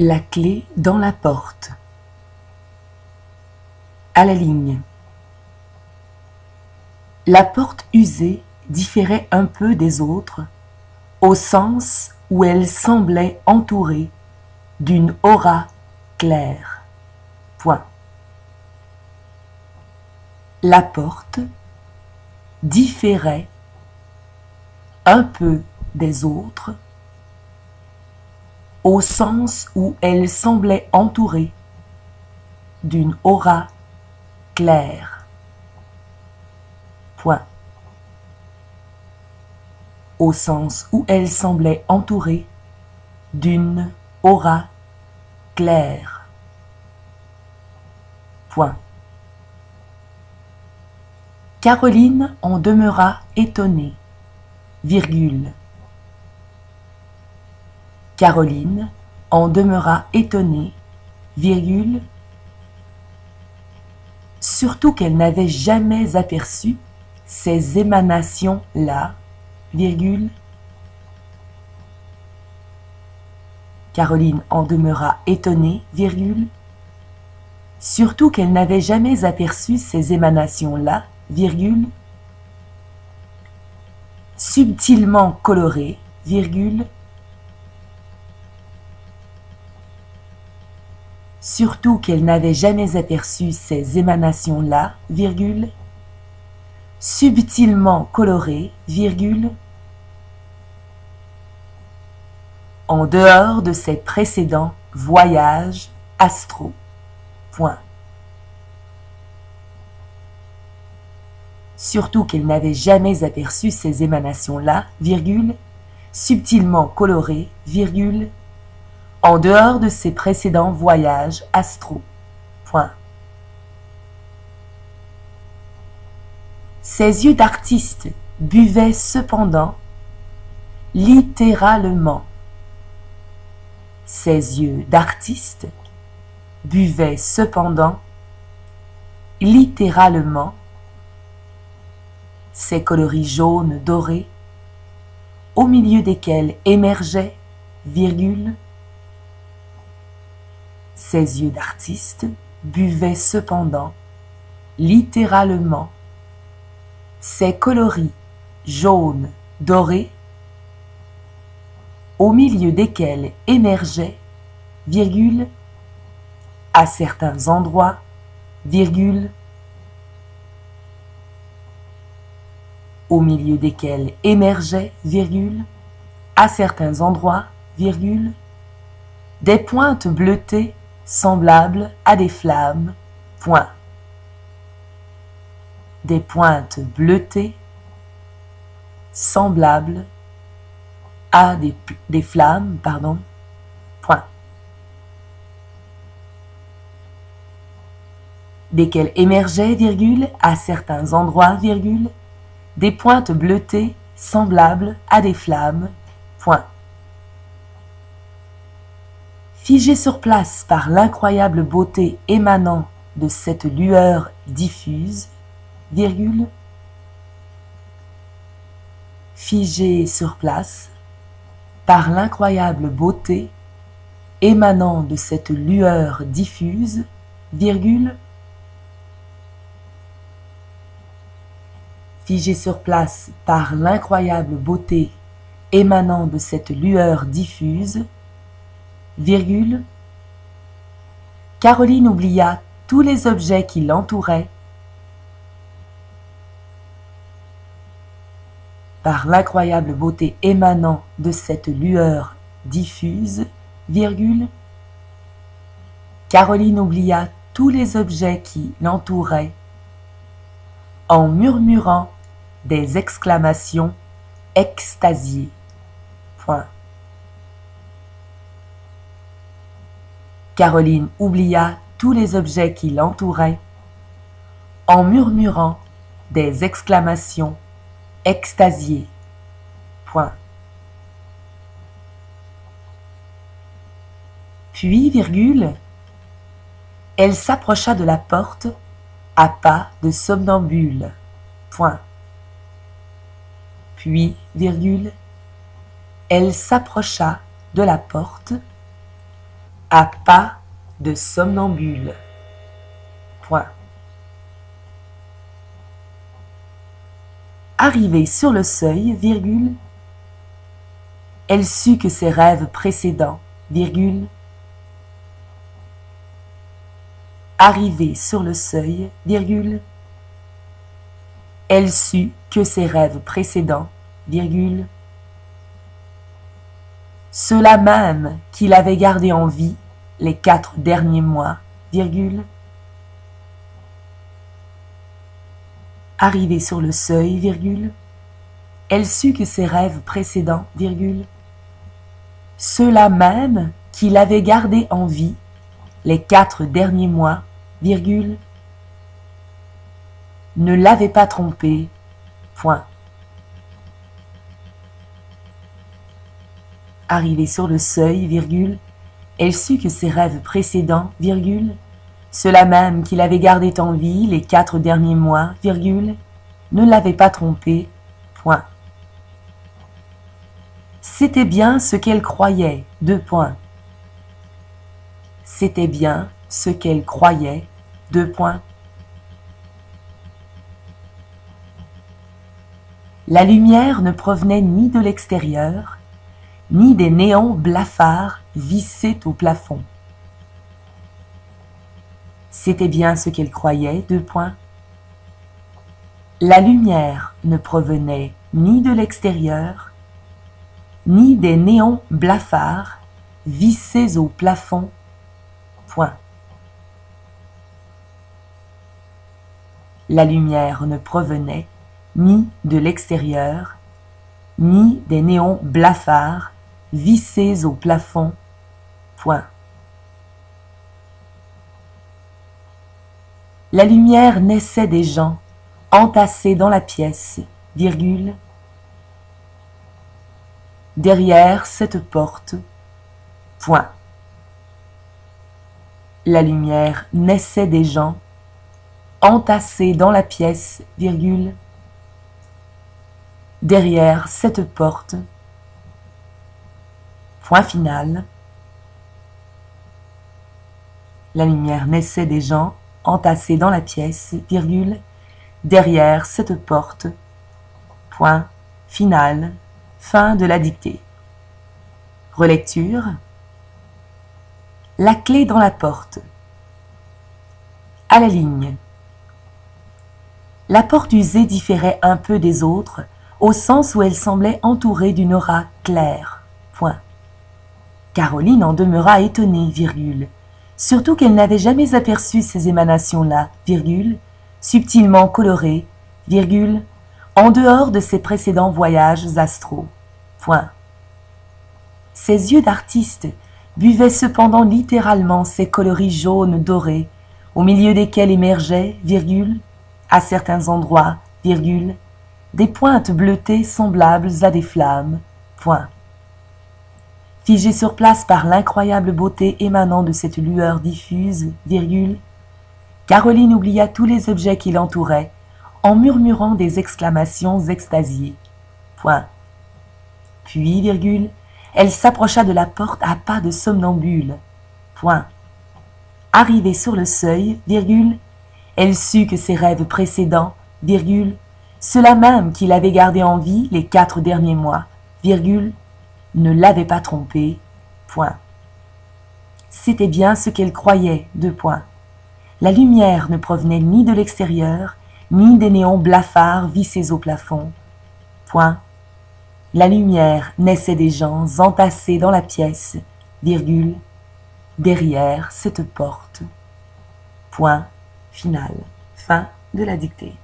La clé dans la porte. À la ligne. La porte usée différait un peu des autres, au sens où elle semblait entourée d'une aura claire. Point. La porte différait un peu des autres, au sens où elle semblait entourée d'une aura claire. Point. Au sens où elle semblait entourée d'une aura claire. Point. Caroline en demeura étonnée, virgule. Caroline en demeura étonnée, virgule, surtout qu'elle n'avait jamais aperçu ces émanations-là, virgule. Caroline en demeura étonnée, virgule, surtout qu'elle n'avait jamais aperçu ces émanations-là, virgule, subtilement colorées, virgule, surtout qu'elle n'avait jamais aperçu ces émanations-là, virgule, subtilement colorées, virgule, en dehors de ses précédents voyages astraux. Point. Surtout qu'elle n'avait jamais aperçu ces émanations-là, virgule, subtilement colorées, virgule, en dehors de ses précédents voyages astraux. Point. Ses yeux d'artiste buvaient cependant, littéralement. Ses yeux d'artiste buvaient cependant, littéralement, ces coloris jaunes dorés, au milieu desquels émergeait, virgule, ses yeux d'artiste buvaient cependant, littéralement, ces coloris jaunes dorés, au milieu desquels émergeait, virgule, à certains endroits, virgule, au milieu desquels émergeait, virgule, à certains endroits, virgule, des pointes bleutées semblables à des flammes, point. Des pointes bleutées semblables à des flammes, pardon, point. Desquels émergeaient, virgule, à certains endroits, virgule, des pointes bleutées semblables à des flammes, point. Figé sur place par l'incroyable beauté émanant de cette lueur diffuse, virgule, figé sur place par l'incroyable beauté émanant de cette lueur diffuse, virgule, figé sur place par l'incroyable beauté émanant de cette lueur diffuse, virgule, Caroline oublia tous les objets qui l'entouraient par l'incroyable beauté émanant de cette lueur diffuse, virgule, Caroline oublia tous les objets qui l'entouraient en murmurant des exclamations extasiées. Point. Caroline oublia tous les objets qui l'entouraient en murmurant des exclamations extasiées. Point. Puis, virgule, elle s'approcha de la porte à pas de somnambule. Point. Puis, virgule, elle s'approcha de la porte à pas de somnambule. Point. Arrivée sur le seuil, virgule, elle sut que ses rêves précédents, virgule, arrivée sur le seuil, virgule, elle sut que ses rêves précédents, virgule, ceux-là même qu'il avait gardés en vie les 4 derniers mois, virgule, arrivée sur le seuil, virgule, elle sut que ses rêves précédents, virgule, ceux-là même qu'il avait gardés en vie les 4 derniers mois, virgule, ne l'avaient pas trompé, point. Arrivée sur le seuil, virgule, elle sut que ses rêves précédents, virgule, ceux-là même qu'il avait gardés en vie les 4 derniers mois, virgule, ne l'avaient pas trompé, point. C'était bien ce qu'elle croyait, 2 points. C'était bien ce qu'elle croyait, 2 points. La lumière ne provenait ni de l'extérieur, ni des néons blafards vissés au plafond. C'était bien ce qu'elle croyait, 2 points. La lumière ne provenait ni de l'extérieur, ni des néons blafards vissés au plafond, point. La lumière ne provenait ni de l'extérieur, ni des néons blafards vissés au plafond, point. La lumière naissait des gens entassés dans la pièce, virgule, derrière cette porte, point. La lumière naissait des gens entassés dans la pièce, virgule, derrière cette porte, point final. La lumière naissait des gens entassés dans la pièce, virgule, derrière cette porte, point final, fin de la dictée. Relecture. La clé dans la porte. À la ligne. La porte usée différait un peu des autres, au sens où elle semblait entourée d'une aura claire. Point. Caroline en demeura étonnée, virgule, surtout qu'elle n'avait jamais aperçu ces émanations-là, virgule, subtilement colorées, virgule, en dehors de ses précédents voyages astraux. Point. Ses yeux d'artiste buvaient cependant littéralement ces coloris jaunes dorés, au milieu desquels émergeaient, virgule, à certains endroits, virgule, des pointes bleutées semblables à des flammes, point. Figée sur place par l'incroyable beauté émanant de cette lueur diffuse, virgule, Caroline oublia tous les objets qui l'entouraient, en murmurant des exclamations extasiées. Point. Puis, virgule, elle s'approcha de la porte à pas de somnambule. Point. Arrivée sur le seuil, virgule, elle sut que ses rêves précédents, virgule, ceux-là même qu'il avait gardés en vie les 4 derniers mois, virgule, ne l'avaient pas trompée, point. C'était bien ce qu'elle croyait, 2 points. La lumière ne provenait ni de l'extérieur, ni des néons blafards vissés au plafond, point. La lumière naissait des gens entassés dans la pièce, virgule, derrière cette porte, point final, fin de la dictée.